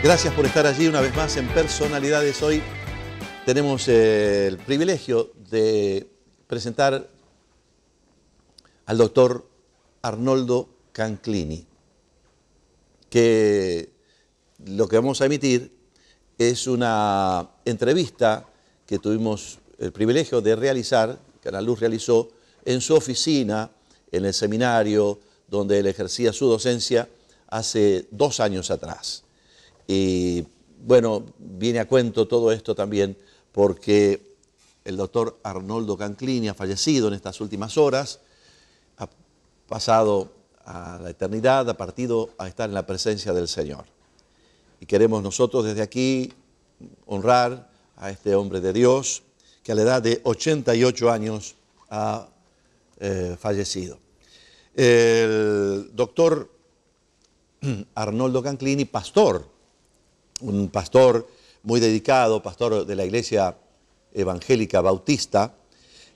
Gracias por estar allí una vez más en Personalidades. Hoy tenemos el privilegio de presentar al doctor Arnoldo Canclini, que lo que vamos a emitir es una entrevista que tuvimos el privilegio de realizar, que Canal Luz realizó en su oficina, en el seminario donde él ejercía su docencia hace 2 años atrás. Y bueno, viene a cuento todo esto también porque el doctor Arnoldo Canclini ha fallecido en estas últimas horas, ha pasado a la eternidad, ha partido a estar en la presencia del Señor. Y queremos nosotros desde aquí honrar a este hombre de Dios que a la edad de 88 años ha fallecido. El doctor Arnoldo Canclini, pastor, un pastor muy dedicado, pastor de la Iglesia Evangélica Bautista,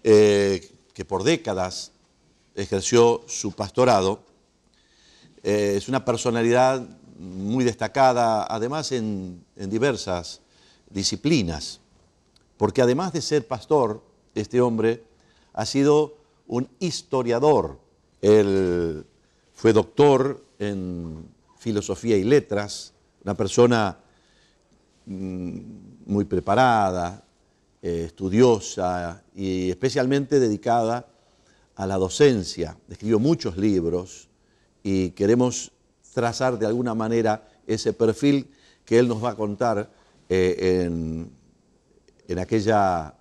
que por décadas ejerció su pastorado. Es una personalidad muy destacada, además en diversas disciplinas, porque además de ser pastor, este hombre ha sido un historiador. Él fue doctor en filosofía y letras, una persona muy preparada, estudiosa y especialmente dedicada a la docencia. Escribió muchos libros y queremos trazar de alguna manera ese perfil que él nos va a contar en aquella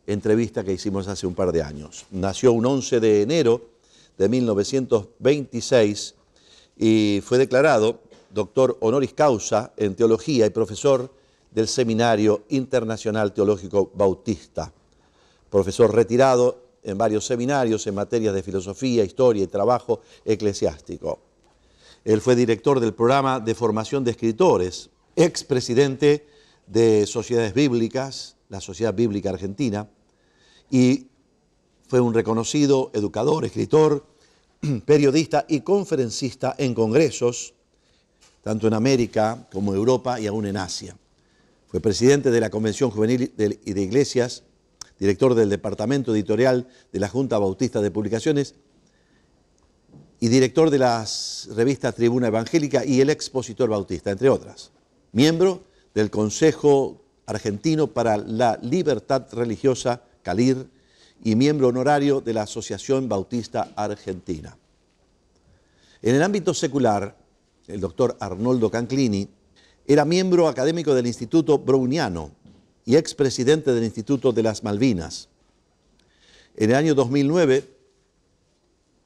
entrevista que hicimos hace un par de años. Nació un 11 de enero de 1926 y fue declarado doctor honoris causa en teología y profesor del Seminario Internacional Teológico Bautista. Profesor retirado en varios seminarios en materias de filosofía, historia y trabajo eclesiástico. Él fue director del programa de formación de escritores, expresidente de Sociedades Bíblicas, la Sociedad Bíblica Argentina, y fue un reconocido educador, escritor, periodista y conferencista en congresos, tanto en América como en Europa y aún en Asia. Fue presidente de la Convención Juvenil de Iglesias, director del Departamento Editorial de la Junta Bautista de Publicaciones y director de las revistas Tribuna Evangélica y el Expositor Bautista, entre otras. Miembro del Consejo Argentino para la Libertad Religiosa, CALIR, y miembro honorario de la Asociación Bautista Argentina. En el ámbito secular, el doctor Arnoldo Canclini era miembro académico del Instituto Browniano y expresidente del Instituto de las Malvinas. En el año 2009,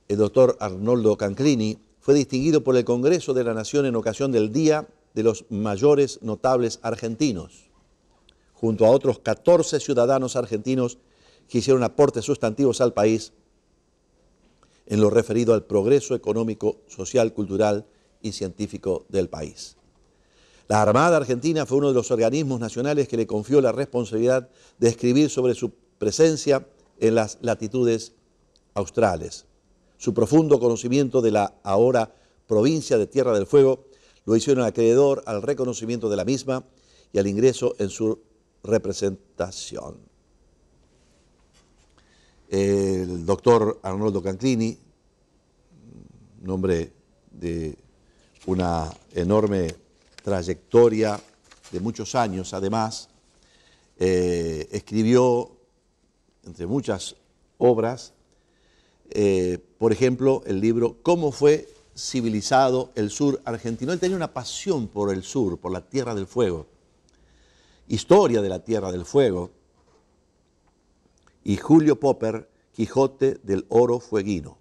el doctor Arnoldo Canclini fue distinguido por el Congreso de la Nación en ocasión del Día de los Mayores Notables Argentinos, junto a otros 14 ciudadanos argentinos que hicieron aportes sustantivos al país en lo referido al progreso económico, social, cultural y científico del país. La Armada Argentina fue uno de los organismos nacionales que le confió la responsabilidad de escribir sobre su presencia en las latitudes australes. Su profundo conocimiento de la ahora provincia de Tierra del Fuego lo hicieron acreedor al reconocimiento de la misma y al ingreso en su representación. El doctor Arnoldo Canclini, un hombre de una enorme trayectoria de muchos años, además, escribió, entre muchas obras, por ejemplo, el libro ¿Cómo fue civilizado el sur argentino? Él tenía una pasión por el sur, por la Tierra del Fuego, historia de la Tierra del Fuego, y Julio Popper, Quijote del Oro Fueguino.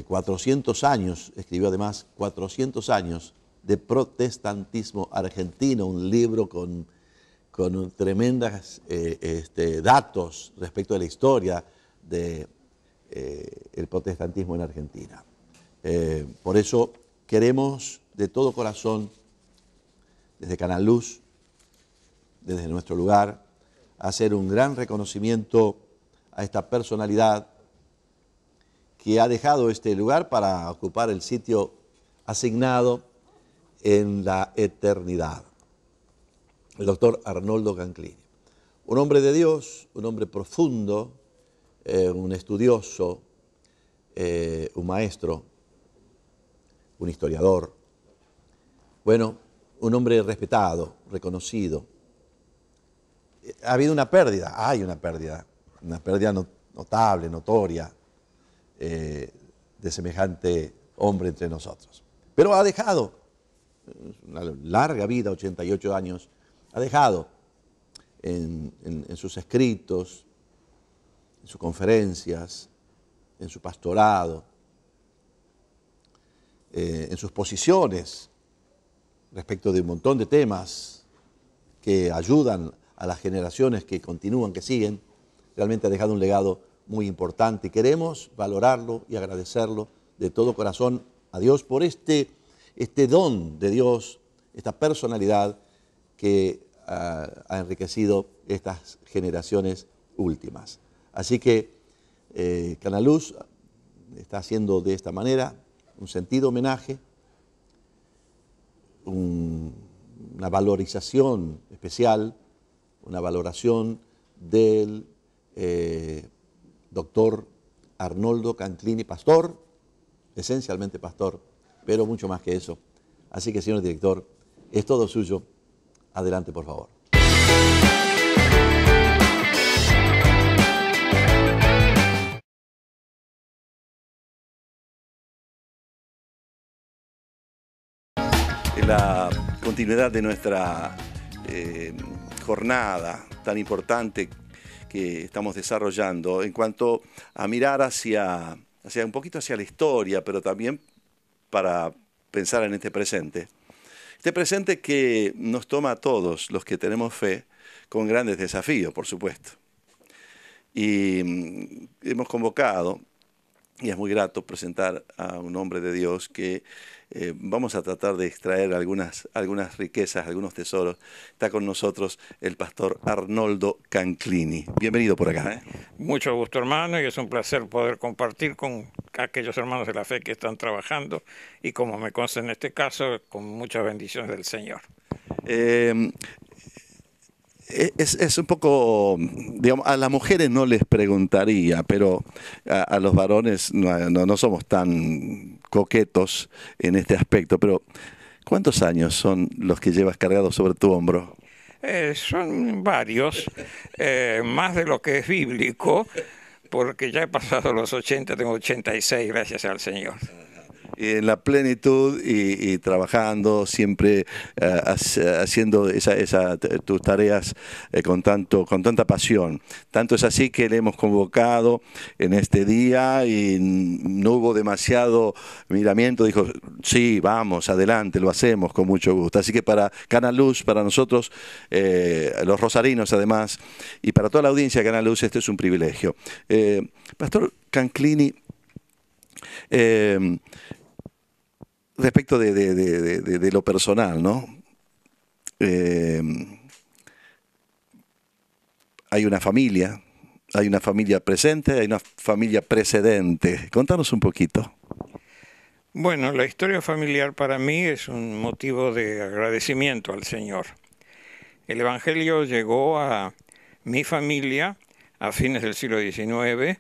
400 años, escribió además, 400 años de protestantismo argentino, un libro con tremendos datos respecto de la historia del protestantismo en Argentina. Por eso queremos de todo corazón, desde Canal Luz, desde nuestro lugar, hacer un gran reconocimiento a esta personalidad que ha dejado este lugar para ocupar el sitio asignado en la eternidad. El doctor Arnoldo Canclini. Un hombre de Dios, un hombre profundo, un estudioso, un maestro, un historiador. Bueno, un hombre respetado, reconocido. Ha habido una pérdida, hay una pérdida notable, notoria, de semejante hombre entre nosotros. Pero ha dejado una larga vida, 88 años, ha dejado en sus escritos, en sus conferencias, en su pastorado, en sus posiciones respecto de un montón de temas que ayudan a las generaciones que continúan, que siguen. Realmente ha dejado un legado muy importante y queremos valorarlo y agradecerlo de todo corazón a Dios por este don de Dios, esta personalidad que ha enriquecido estas generaciones últimas. Así que Canal Luz está haciendo de esta manera un sentido homenaje, una valorización especial, una valoración del doctor Arnoldo Canclini, pastor, esencialmente pastor, pero mucho más que eso. Así que, señor director, es todo suyo. Adelante, por favor. En la continuidad de nuestra jornada tan importante que estamos desarrollando en cuanto a mirar hacia un poquito hacia la historia, pero también para pensar en este presente. Este presente que nos toma a todos los que tenemos fe con grandes desafíos, por supuesto. Y hemos convocado, y es muy grato presentar a un hombre de Dios que vamos a tratar de extraer algunas riquezas, algunos tesoros. Está con nosotros el pastor Arnoldo Canclini. Bienvenido por acá. Mucho gusto, hermano, y es un placer poder compartir con aquellos hermanos de la fe que están trabajando y, como me consta en este caso, con muchas bendiciones del Señor. Es un poco, digamos, a las mujeres no les preguntaría, pero a los varones no somos tan coquetos en este aspecto. Pero, ¿cuántos años son los que llevas cargados sobre tu hombro? Son varios, más de lo que es bíblico, porque ya he pasado los 80, tengo 86, gracias al Señor. En la plenitud y trabajando, siempre haciendo tus tareas con tanta pasión. Tanto es así que le hemos convocado en este día y no hubo demasiado miramiento. Dijo, sí, vamos, adelante, lo hacemos con mucho gusto. Así que para Canal Luz, para nosotros, los rosarinos además, y para toda la audiencia de Canal Luz, este es un privilegio. Pastor Canclini, respecto de lo personal, ¿no? Hay una familia presente, hay una familia precedente. Contanos un poquito. Bueno, la historia familiar para mí es un motivo de agradecimiento al Señor. El Evangelio llegó a mi familia a fines del siglo XIX,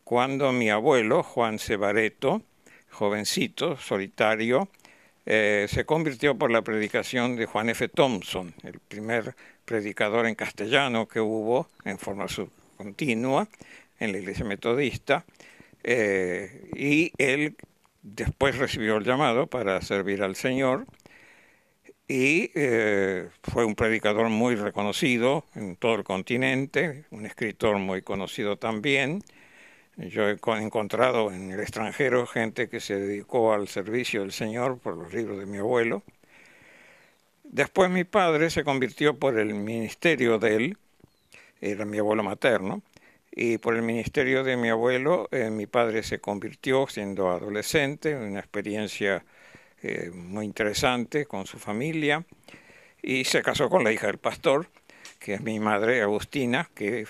cuando mi abuelo, Juan Cebareto, jovencito, solitario, se convirtió por la predicación de Juan F. Thompson, el primer predicador en castellano que hubo en forma continua en la Iglesia Metodista, y él después recibió el llamado para servir al Señor y fue un predicador muy reconocido en todo el continente, un escritor muy conocido también. Yo he encontrado en el extranjero gente que se dedicó al servicio del Señor por los libros de mi abuelo. Después mi padre se convirtió por el ministerio de él, era mi abuelo materno, y por el ministerio de mi abuelo mi padre se convirtió siendo adolescente, una experiencia muy interesante con su familia, y se casó con la hija del pastor, que es mi madre Agustina, que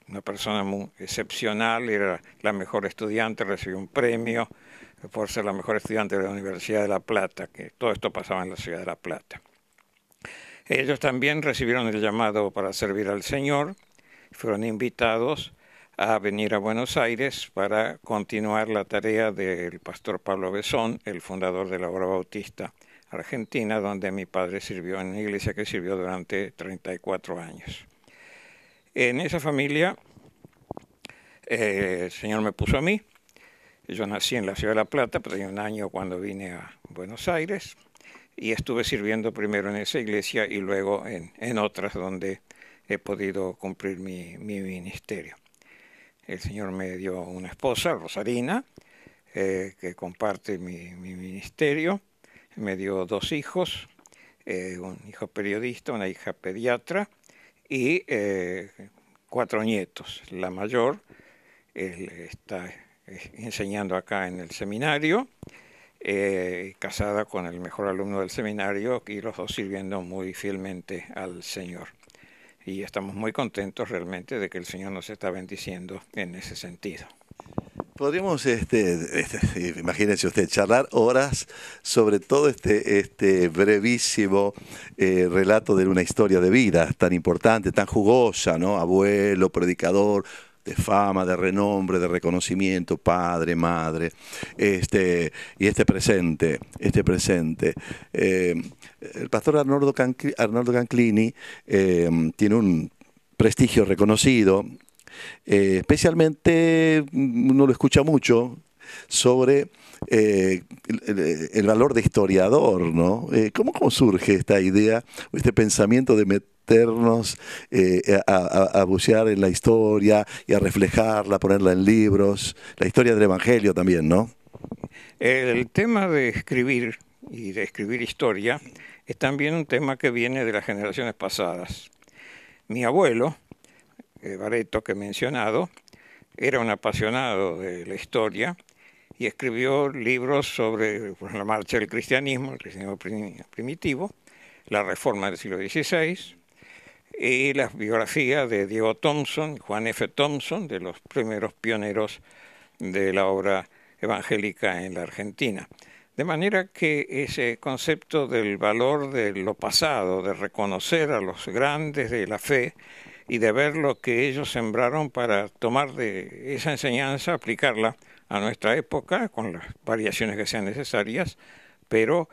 una persona muy excepcional, era la mejor estudiante, recibió un premio por ser la mejor estudiante de la Universidad de La Plata, que todo esto pasaba en la ciudad de La Plata. Ellos también recibieron el llamado para servir al Señor, fueron invitados a venir a Buenos Aires para continuar la tarea del pastor Pablo Besón, el fundador de la Obra Bautista Argentina, donde mi padre sirvió en una iglesia que sirvió durante 34 años. En esa familia, el Señor me puso a mí. Yo nací en la ciudad de La Plata, pero tenía un año cuando vine a Buenos Aires y estuve sirviendo primero en esa iglesia y luego en otras donde he podido cumplir mi ministerio. El Señor me dio una esposa, Rosarina, que comparte mi ministerio. Me dio 2 hijos, un hijo periodista, una hija pediatra y 4 nietos. La mayor está enseñando acá en el seminario, casada con el mejor alumno del seminario y los 2 sirviendo muy fielmente al Señor. Y estamos muy contentos realmente de que el Señor nos está bendiciendo en ese sentido. Podríamos, imagínense usted, charlar horas sobre todo este brevísimo relato de una historia de vida tan importante, tan jugosa, ¿no? Abuelo, predicador, de fama, de renombre, de reconocimiento, padre, madre, y este presente. El pastor Arnoldo Canclini tiene un prestigio reconocido. Especialmente uno lo escucha mucho sobre el valor de historiador, ¿no? ¿Cómo surge esta idea, este pensamiento de meternos a bucear en la historia y a reflejarla, ponerla en libros, la historia del Evangelio también, ¿no? El tema de escribir y de escribir historia es también un tema que viene de las generaciones pasadas. Mi abuelo, Bareto, que he mencionado, era un apasionado de la historia y escribió libros sobre la marcha del cristianismo, el cristianismo primitivo, la reforma del siglo XVI y la biografía de Diego Thompson, Juan F. Thompson, de los primeros pioneros de la obra evangélica en la Argentina. De manera que ese concepto del valor de lo pasado, de reconocer a los grandes de la fe, y de ver lo que ellos sembraron para tomar de esa enseñanza, aplicarla a nuestra época, con las variaciones que sean necesarias, pero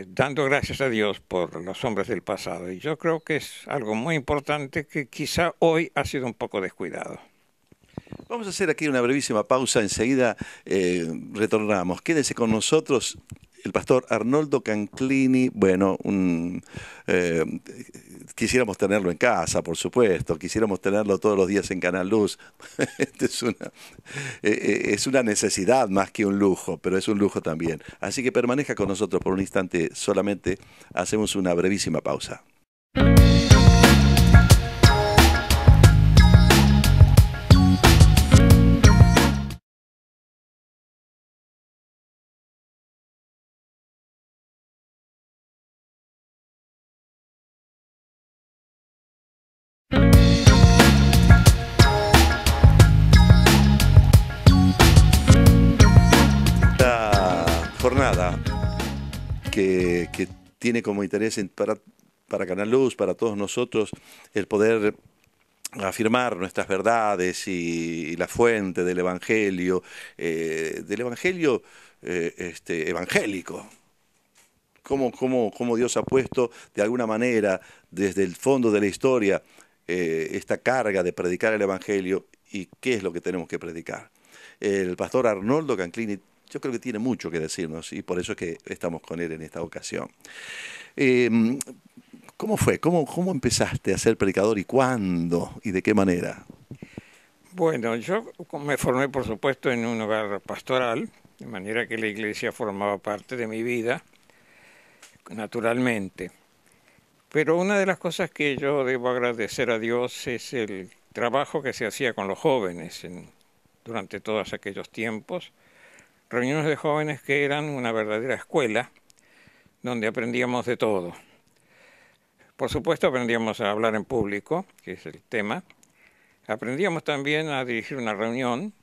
dando gracias a Dios por los hombres del pasado. Y yo creo que es algo muy importante que quizá hoy ha sido un poco descuidado. Vamos a hacer aquí una brevísima pausa, enseguida retornamos. Quédese con nosotros. El pastor Arnoldo Canclini, bueno, quisiéramos tenerlo en casa, por supuesto, quisiéramos tenerlo todos los días en Canal Luz. Es una necesidad más que un lujo, pero es un lujo también. Así que permanezca con nosotros por un instante, solamente hacemos una brevísima pausa. Jornada que tiene como interés para Canal Luz, para todos nosotros, el poder afirmar nuestras verdades y la fuente del Evangelio evangélico. Cómo Dios ha puesto de alguna manera desde el fondo de la historia esta carga de predicar el Evangelio y qué es lo que tenemos que predicar. El pastor Arnoldo Canclini yo creo que tiene mucho que decirnos y por eso es que estamos con él en esta ocasión. ¿Cómo fue? ¿Cómo empezaste a ser predicador y cuándo y de qué manera? Bueno, yo me formé, por supuesto, en un hogar pastoral, de manera que la iglesia formaba parte de mi vida, naturalmente. Pero una de las cosas que yo debo agradecer a Dios es el trabajo que se hacía con los jóvenes durante todos aquellos tiempos. Reuniones de jóvenes que eran una verdadera escuela donde aprendíamos de todo. Por supuesto aprendíamos a hablar en público, que es el tema, Aprendíamos también a dirigir una reunión.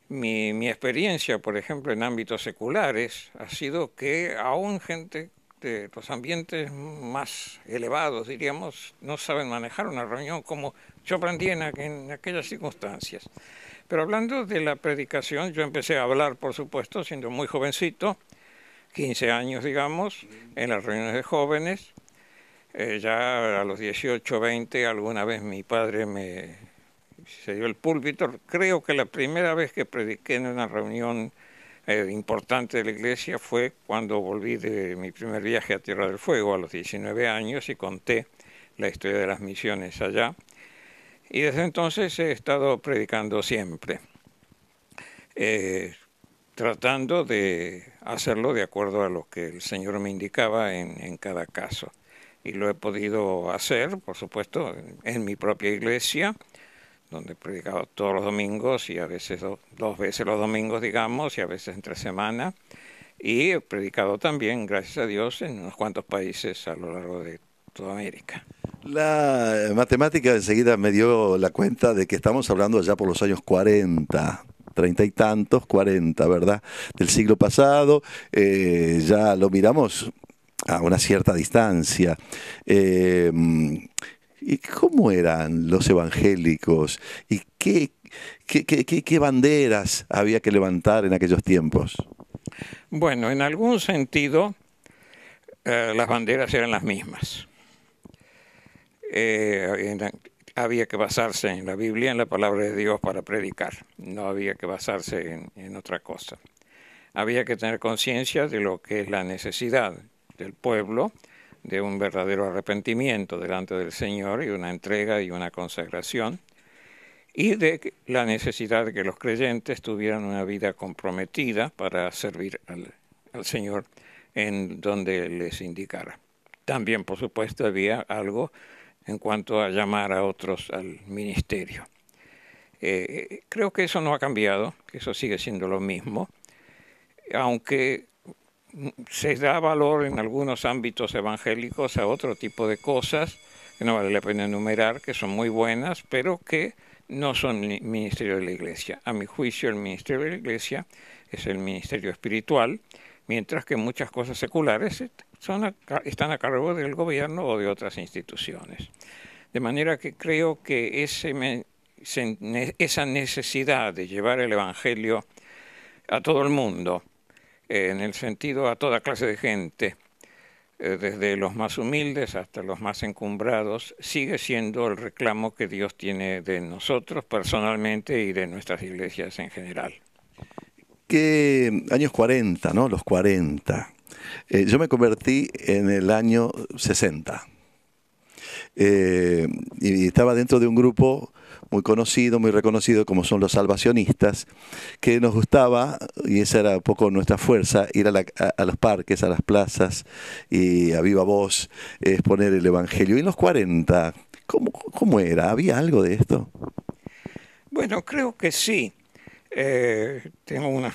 Mi experiencia, por ejemplo, en ámbitos seculares ha sido que aún gente de los ambientes más elevados, diríamos, no saben manejar una reunión como yo aprendí en aquellas circunstancias. Pero hablando de la predicación, yo empecé a hablar, por supuesto, siendo muy jovencito, 15 años, digamos, en las reuniones de jóvenes. Ya a los 18, 20, alguna vez mi padre se dio el púlpito. Creo que la primera vez que prediqué en una reunión importante de la iglesia fue cuando volví de mi primer viaje a Tierra del Fuego a los 19 años y conté la historia de las misiones allá. Y desde entonces he estado predicando siempre, tratando de hacerlo de acuerdo a lo que el Señor me indicaba en cada caso. Y lo he podido hacer, por supuesto, en mi propia iglesia, donde he predicado todos los domingos y a veces dos veces los domingos, digamos, y a veces entre semana. Y he predicado también, gracias a Dios, en unos cuantos países a lo largo de toda América. La matemática enseguida me dio la cuenta de que estamos hablando allá por los años 40, 30 y tantos, 40, ¿verdad? Del siglo pasado, ya lo miramos a una cierta distancia. ¿Y cómo eran los evangélicos? ¿Y qué banderas había que levantar en aquellos tiempos? Bueno, en algún sentido, las banderas eran las mismas. Había que basarse en la Biblia, en la palabra de Dios para predicar. No había que basarse en otra cosa. Había que tener conciencia de lo que es la necesidad del pueblo, de un verdadero arrepentimiento delante del Señor y una entrega y una consagración, y de la necesidad de que los creyentes tuvieran una vida comprometida para servir al Señor en donde les indicara. También, por supuesto, había algo en cuanto a llamar a otros al ministerio. Creo que eso no ha cambiado, que eso sigue siendo lo mismo, aunque se da valor en algunos ámbitos evangélicos a otro tipo de cosas que no vale la pena enumerar, que son muy buenas, pero que no son ministerio de la Iglesia. A mi juicio, el ministerio de la Iglesia es el ministerio espiritual, mientras que muchas cosas seculares están a cargo del gobierno o de otras instituciones. De manera que creo que esa necesidad de llevar el Evangelio a todo el mundo, en el sentido a toda clase de gente, desde los más humildes hasta los más encumbrados, sigue siendo el reclamo que Dios tiene de nosotros personalmente y de nuestras iglesias en general. ¿Qué años 40, ¿no? Los 40. Yo me convertí en el año 60. Y estaba dentro de un grupo muy conocido, muy reconocido, como son los salvacionistas, que nos gustaba, y esa era un poco nuestra fuerza, ir a los parques, a las plazas, y a viva voz exponer el Evangelio. Y en los 40, ¿cómo era? ¿Había algo de esto? Bueno, creo que sí. Tengo un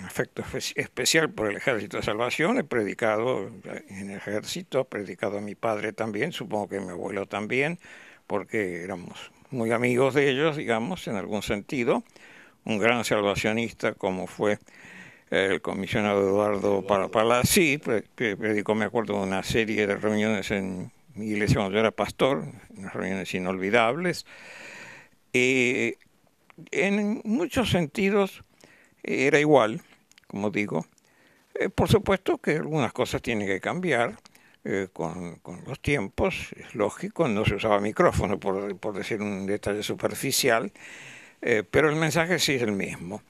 afecto especial por el Ejército de Salvación. He predicado en el ejército, he predicado a mi padre también, supongo que a mi abuelo también, porque éramos muy amigos de ellos, digamos, en algún sentido. Un gran salvacionista como fue el comisionado Eduardo Palazzi, predicó, me acuerdo, una serie de reuniones en mi iglesia cuando yo era pastor, unas reuniones inolvidables. En muchos sentidos era igual, como digo. Por supuesto que algunas cosas tienen que cambiar con los tiempos, es lógico, no se usaba micrófono, por decir un detalle superficial, pero el mensaje sí es el mismo.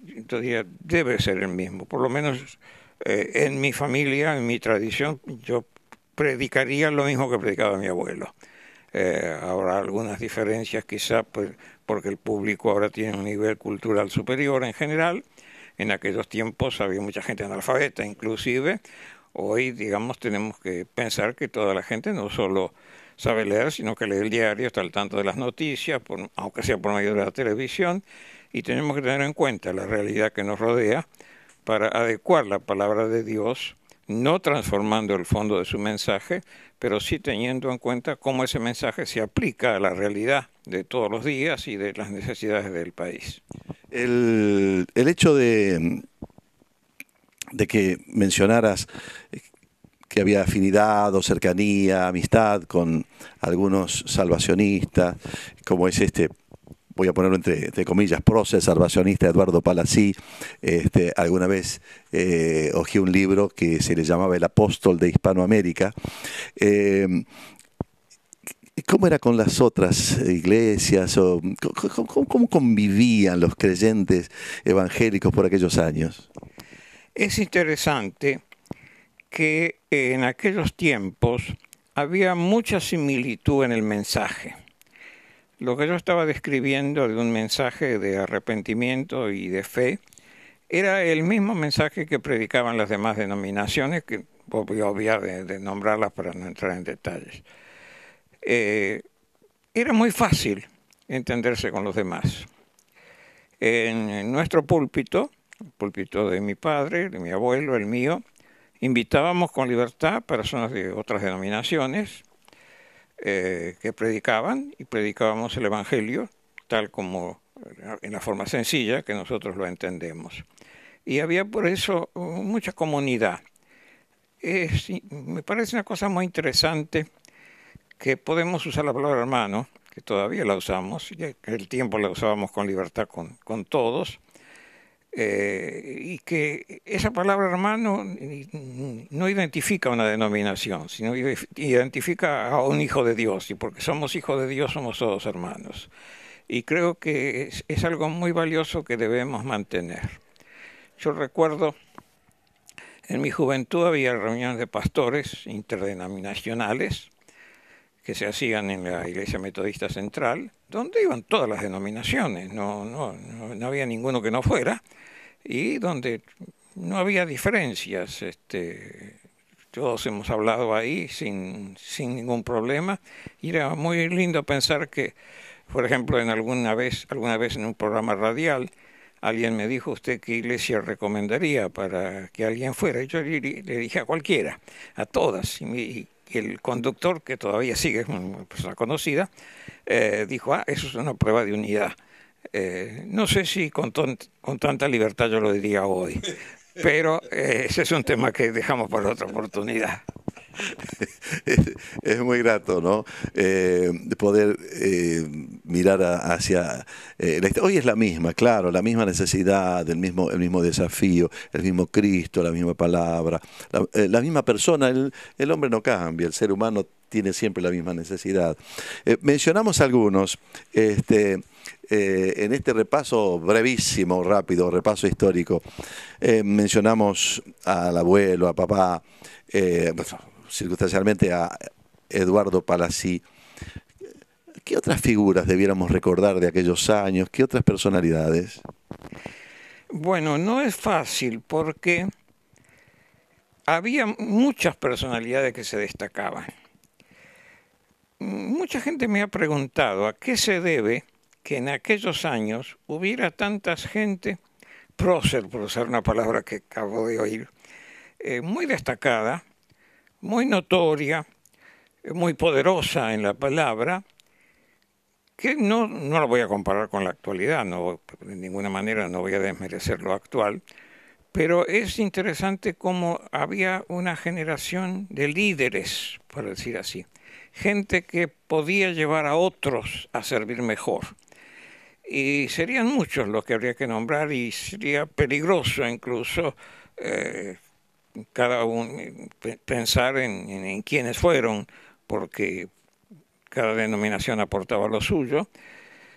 Entonces debe ser el mismo, por lo menos en mi familia, en mi tradición, yo predicaría lo mismo que predicaba mi abuelo. Habrá algunas diferencias quizá porque el público ahora tiene un nivel cultural superior en general. En aquellos tiempos había mucha gente analfabeta inclusive. Hoy, digamos, tenemos que pensar que toda la gente no solo sabe leer, sino que lee el diario, está al tanto de las noticias, aunque sea por medio de la televisión, y tenemos que tener en cuenta la realidad que nos rodea para adecuar la palabra de Dios no transformando el fondo de su mensaje, pero sí teniendo en cuenta cómo ese mensaje se aplica a la realidad de todos los días y de las necesidades del país. El hecho de que mencionaras que había afinidad o cercanía, amistad con algunos salvacionistas, como es voy a ponerlo entre comillas, prócer salvacionista Eduardo Palazzi. Alguna vez hojeé un libro que se le llamaba El Apóstol de Hispanoamérica. ¿Cómo era con las otras iglesias? O ¿cómo convivían los creyentes evangélicos por aquellos años? Es interesante que en aquellos tiempos había mucha similitud en el mensaje. Lo que yo estaba describiendo de un mensaje de arrepentimiento y de fe era el mismo mensaje que predicaban las demás denominaciones, que voy a obviar de nombrarlas para no entrar en detalles. Era muy fácil entenderse con los demás. En nuestro púlpito, el púlpito de mi padre, de mi abuelo, el mío, invitábamos con libertad personas de otras denominaciones que predicaban, y predicábamos el Evangelio tal como en la forma sencilla que nosotros lo entendemos. Y había por eso mucha comunidad. Me parece una cosa muy interesante que podemos usar la palabra hermano, que todavía la usamos, y el tiempo la usábamos con libertad con todos, y que esa palabra hermano no identifica una denominación, sino identifica a un hijo de Dios, y porque somos hijos de Dios somos todos hermanos. Y creo que es algo muy valioso que debemos mantener. Yo recuerdo, en mi juventud había reuniones de pastores interdenominacionales que se hacían en la Iglesia Metodista Central, donde iban todas las denominaciones, no había ninguno que no fuera, y donde no había diferencias. Todos hemos hablado ahí sin ningún problema, y era muy lindo pensar que, por ejemplo, alguna vez en un programa radial, alguien me dijo: ¿usted qué iglesia recomendaría para que alguien fuera? Y yo le dije: a cualquiera, a todas. Y el conductor, que todavía sigue, es una persona conocida, dijo: eso es una prueba de unidad. No sé si con tanta libertad yo lo diría hoy, pero ese es un tema que dejamos para otra oportunidad. Es muy grato, ¿no? Poder mirar hacia hoy es la misma, claro, la misma necesidad, el mismo desafío, el mismo Cristo, la misma palabra, la misma persona. El hombre no cambia, el ser humano tiene siempre la misma necesidad. Mencionamos algunos en este repaso brevísimo, rápido, repaso histórico. Mencionamos al abuelo, a papá, circunstancialmente a Eduardo Palazzi. ¿Qué otras figuras debiéramos recordar de aquellos años? ¿Qué otras personalidades? Bueno, no es fácil porque había muchas personalidades que se destacaban. Mucha gente me ha preguntado a qué se debe que en aquellos años hubiera tanta gente, prócer, por usar una palabra que acabo de oír, muy destacada, muy notoria, muy poderosa en la palabra, que no la voy a comparar con la actualidad, de ninguna manera no voy a desmerecer lo actual, pero es interesante cómo había una generación de líderes, por decir así, gente que podía llevar a otros a servir mejor. Y serían muchos los que habría que nombrar, y sería peligroso incluso cada uno pensar en quiénes fueron, porque cada denominación aportaba lo suyo,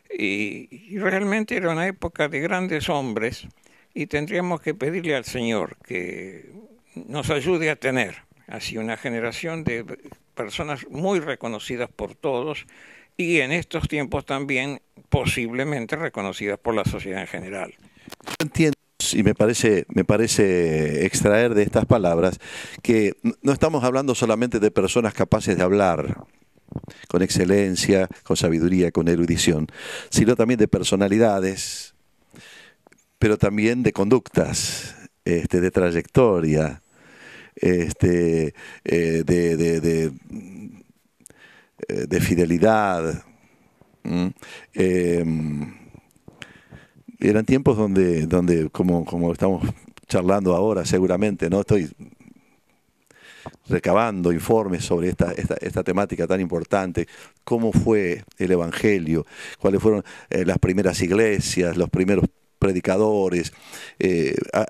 y realmente era una época de grandes hombres, y tendríamos que pedirle al Señor que nos ayude a tener así una generación de personas muy reconocidas por todos, y en estos tiempos también posiblemente reconocidas por la sociedad en general. Entiendo. Y me parece extraer de estas palabras que no estamos hablando solamente de personas capaces de hablar con excelencia, con sabiduría, con erudición, sino también de personalidades, pero también de conductas, de trayectoria, de fidelidad. Eran tiempos donde como estamos charlando ahora, seguramente, ¿no? Estoy recabando informes sobre esta temática tan importante, cómo fue el Evangelio, cuáles fueron las primeras iglesias, los primeros predicadores.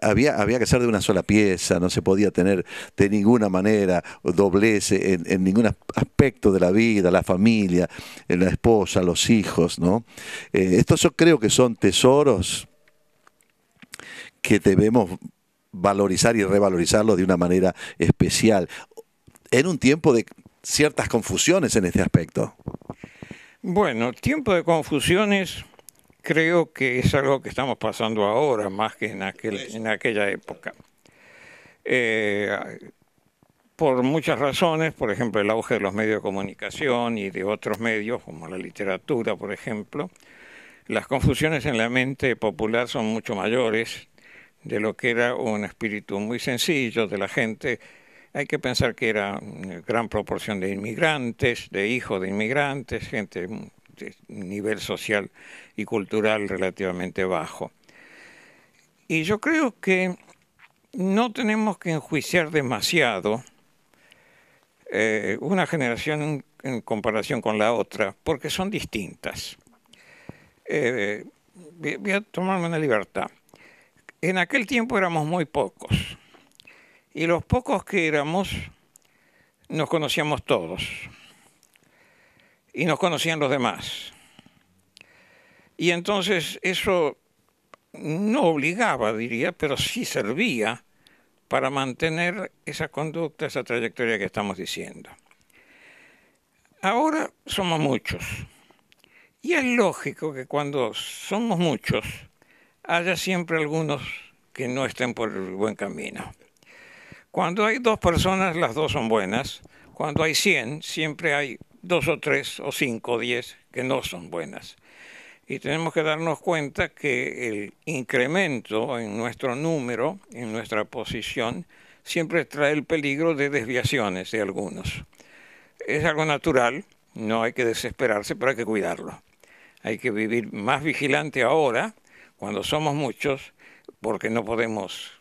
Había que ser de una sola pieza, no se podía tener de ninguna manera doblez en ningún aspecto de la vida, la familia, la esposa, los hijos, ¿no? Estos yo creo que son tesoros que debemos valorizar y revalorizarlos de una manera especial, en un tiempo de ciertas confusiones en este aspecto. Bueno, tiempo de confusiones creo que es algo que estamos pasando ahora más que en aquella época. Por muchas razones, por ejemplo, el auge de los medios de comunicación y de otros medios, como la literatura, por ejemplo, las confusiones en la mente popular son mucho mayores de lo que era un espíritu muy sencillo de la gente. Hay que pensar que era una gran proporción de inmigrantes, de hijos de inmigrantes, gente de nivel social y cultural relativamente bajo. Y yo creo que no tenemos que enjuiciar demasiado una generación en comparación con la otra, porque son distintas. Voy a tomarme una libertad. En aquel tiempo éramos muy pocos, y los pocos que éramos nos conocíamos todos, y nos conocían los demás. Y entonces eso no obligaba, diría, pero sí servía para mantener esa conducta, esa trayectoria que estamos diciendo. Ahora somos muchos, y es lógico que cuando somos muchos haya siempre algunos que no estén por el buen camino. Cuando hay dos personas, las dos son buenas. Cuando hay 100, siempre hay 2 o 3 o 5 o 10 que no son buenas. Y tenemos que darnos cuenta que el incremento en nuestro número, en nuestra posición, siempre trae el peligro de desviaciones de algunos. Es algo natural, no hay que desesperarse, pero hay que cuidarlo. Hay que vivir más vigilante ahora, cuando somos muchos, porque no podemos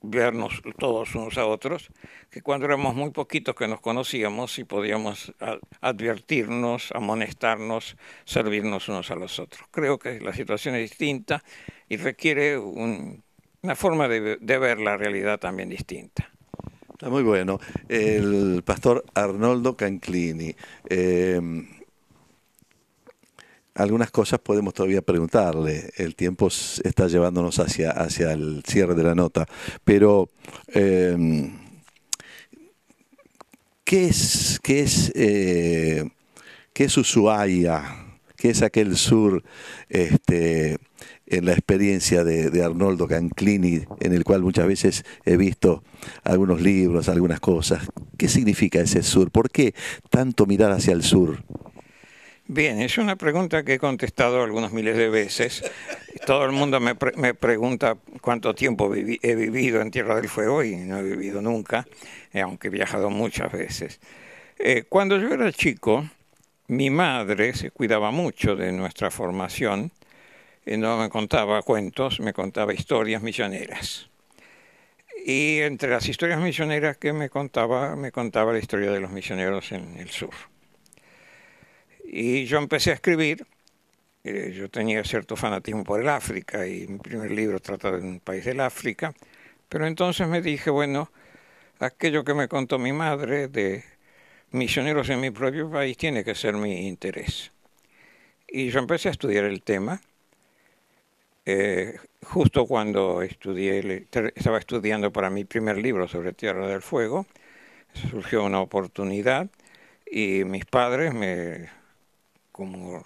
vernos todos unos a otros, que cuando éramos muy poquitos que nos conocíamos y podíamos advertirnos, amonestarnos, servirnos unos a los otros. Creo que la situación es distinta y requiere una forma de ver la realidad también distinta. Está muy bueno. El pastor Arnoldo Canclini. Algunas cosas podemos todavía preguntarle. El tiempo está llevándonos hacia el cierre de la nota. Pero, ¿qué es Ushuaia? ¿Qué es aquel sur en la experiencia de Arnoldo Canclini, en el cual muchas veces he visto algunos libros, algunas cosas? ¿Qué significa ese sur? ¿Por qué tanto mirar hacia el sur? Bien, es una pregunta que he contestado algunos miles de veces. Todo el mundo me pregunta cuánto tiempo he vivido en Tierra del Fuego y no he vivido nunca, aunque he viajado muchas veces. Cuando yo era chico, mi madre se cuidaba mucho de nuestra formación. No me contaba cuentos, me contaba historias misioneras. Y entre las historias misioneras que me contaba la historia de los misioneros en el sur. Y yo empecé a escribir. Yo tenía cierto fanatismo por el África y mi primer libro trata de un país del África. Pero entonces me dije, bueno, aquello que me contó mi madre de misioneros en mi propio país tiene que ser mi interés. Y yo empecé a estudiar el tema. Justo cuando estaba estudiando para mi primer libro sobre Tierra del Fuego, surgió una oportunidad y mis padres como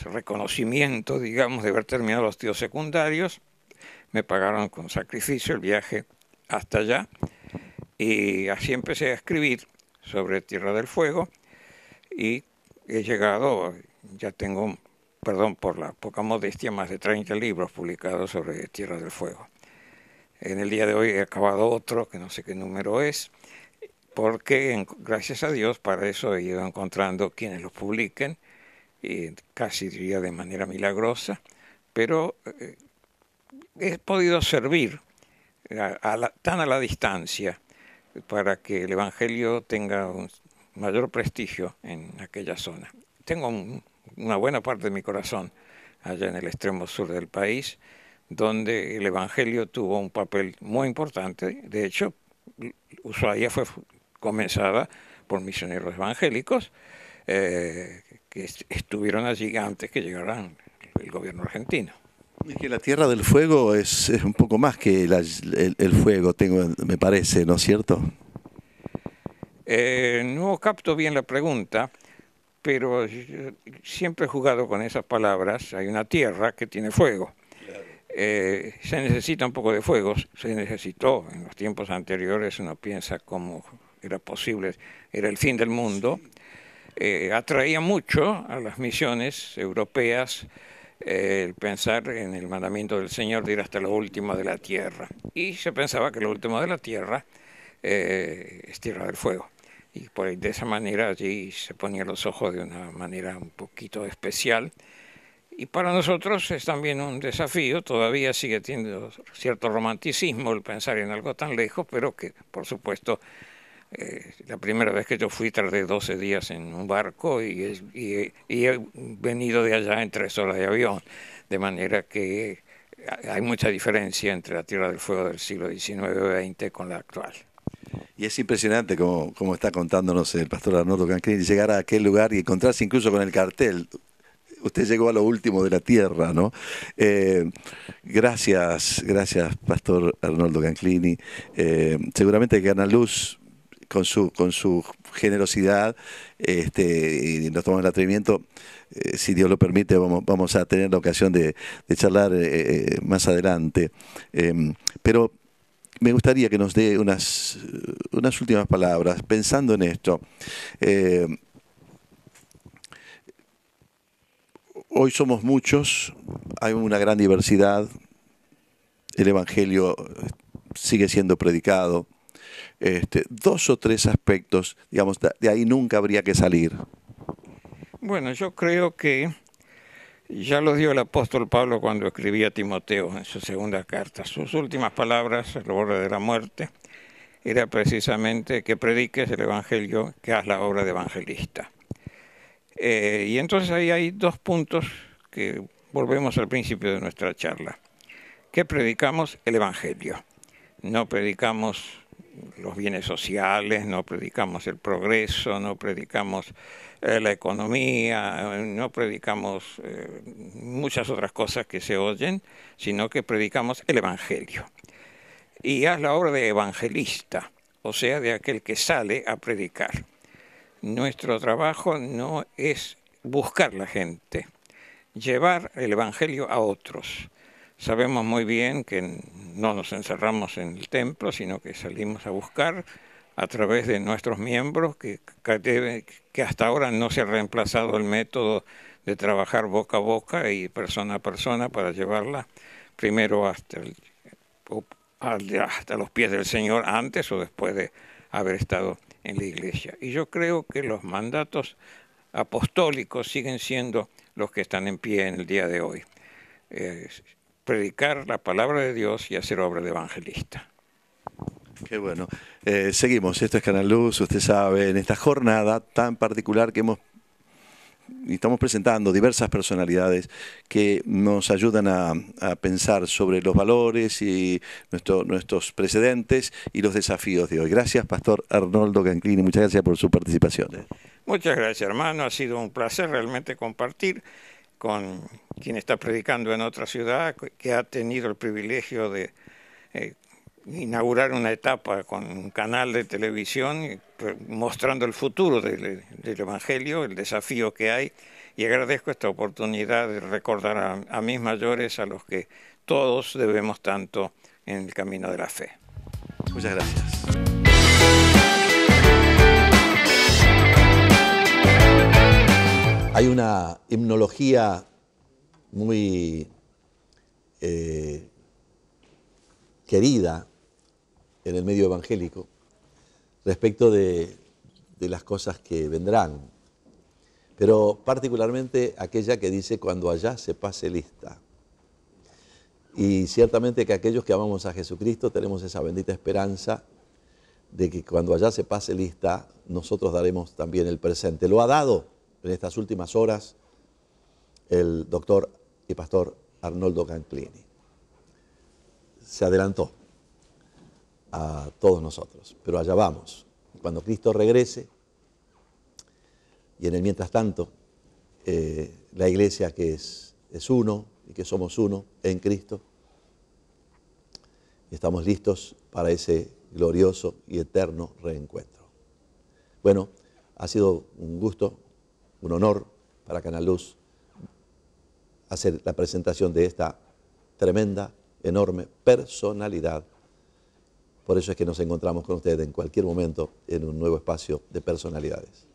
reconocimiento, digamos, de haber terminado los estudios secundarios, me pagaron con sacrificio el viaje hasta allá y así empecé a escribir sobre Tierra del Fuego y he llegado, ya tengo, perdón por la poca modestia, más de 30 libros publicados sobre Tierra del Fuego. En el día de hoy he acabado otro, que no sé qué número es, porque gracias a Dios para eso he ido encontrando quienes los publiquen, y casi diría de manera milagrosa, pero he podido servir tan a la distancia para que el Evangelio tenga un mayor prestigio en aquella zona. Tengo una buena parte de mi corazón allá en el extremo sur del país, donde el Evangelio tuvo un papel muy importante. De hecho, Ushuaia fue comenzada por misioneros evangélicos que estuvieron allí antes que llegara el gobierno argentino. Y que la Tierra del Fuego es un poco más que el fuego, me parece, ¿no es cierto? No capto bien la pregunta, pero yo siempre he jugado con esas palabras. Hay una tierra que tiene fuego. Se necesita un poco de fuego, se necesitó en los tiempos anteriores. Uno piensa cómo era posible, era el fin del mundo. Atraía mucho a las misiones europeas el pensar en el mandamiento del Señor de ir hasta lo último de la tierra. Y se pensaba que lo último de la tierra es Tierra del Fuego. Y de esa manera allí se ponían los ojos de una manera un poquito especial. Y para nosotros es también un desafío, todavía sigue teniendo cierto romanticismo el pensar en algo tan lejos, pero que por supuesto la primera vez que yo fui tardé 12 días en un barco y he venido de allá en 3 horas de avión, de manera que hay mucha diferencia entre la Tierra del Fuego del siglo XIX o XX con la actual. Y es impresionante como está contándonos el pastor Arnoldo Canclini, llegar a aquel lugar y encontrarse incluso con el cartel. Usted llegó a lo último de la tierra, ¿no? Gracias, pastor Arnoldo Canclini. Seguramente que Canal Luz, con su generosidad, y nos tomamos el atrevimiento, si Dios lo permite, vamos a tener la ocasión de charlar más adelante. Pero me gustaría que nos dé unas últimas palabras, pensando en esto. Hoy somos muchos, hay una gran diversidad, el Evangelio sigue siendo predicado. 2 o 3 aspectos, digamos, de ahí nunca habría que salir. Bueno, yo creo que ya lo dio el apóstol Pablo cuando escribía a Timoteo en su segunda carta. Sus últimas palabras al borde de la muerte era precisamente que prediques el Evangelio, que hagas la obra de evangelista. Y entonces ahí hay 2 puntos que volvemos al principio de nuestra charla. ¿Qué predicamos? El Evangelio. No predicamos los bienes sociales, no predicamos el progreso, no predicamos la economía, no predicamos muchas otras cosas que se oyen, sino que predicamos el Evangelio. Y haz la obra de evangelista, o sea, de aquel que sale a predicar. Nuestro trabajo no es buscar la gente, llevar el Evangelio a otros. Sabemos muy bien que no nos encerramos en el templo, sino que salimos a buscar a través de nuestros miembros, que hasta ahora no se ha reemplazado el método de trabajar boca a boca y persona a persona para llevarla primero hasta los pies del Señor antes o después de haber estado en la iglesia. Y yo creo que los mandatos apostólicos siguen siendo los que están en pie en el día de hoy. Predicar la palabra de Dios y hacer obra de evangelista. Qué bueno. Seguimos, esto es Canal Luz, usted sabe, en esta jornada tan particular que estamos presentando diversas personalidades que nos ayudan a pensar sobre los valores y nuestros precedentes y los desafíos de hoy. Gracias, pastor Arnoldo Canclini, muchas gracias por su participación. Muchas gracias, hermano, ha sido un placer realmente compartir con quien está predicando en otra ciudad, que ha tenido el privilegio de inaugurar una etapa con un canal de televisión mostrando el futuro del Evangelio, el desafío que hay, y agradezco esta oportunidad de recordar a mis mayores, a los que todos debemos tanto en el camino de la fe. Muchas gracias. Hay una himnología muy que querida en el medio evangélico respecto de las cosas que vendrán, pero particularmente aquella que dice cuando allá se pase lista. Y ciertamente que aquellos que amamos a Jesucristo tenemos esa bendita esperanza de que cuando allá se pase lista, nosotros daremos también el presente. Lo ha dado en estas últimas horas el doctor y pastor Arnoldo Canclini. Se adelantó a todos nosotros, pero allá vamos. Cuando Cristo regrese, y en el mientras tanto, la iglesia que es uno y que somos uno en Cristo, estamos listos para ese glorioso y eterno reencuentro. Bueno, ha sido un gusto, un honor para Canal Luz hacer la presentación de esta tremenda, enorme personalidad. Por eso es que nos encontramos con ustedes en cualquier momento en un nuevo espacio de personalidades.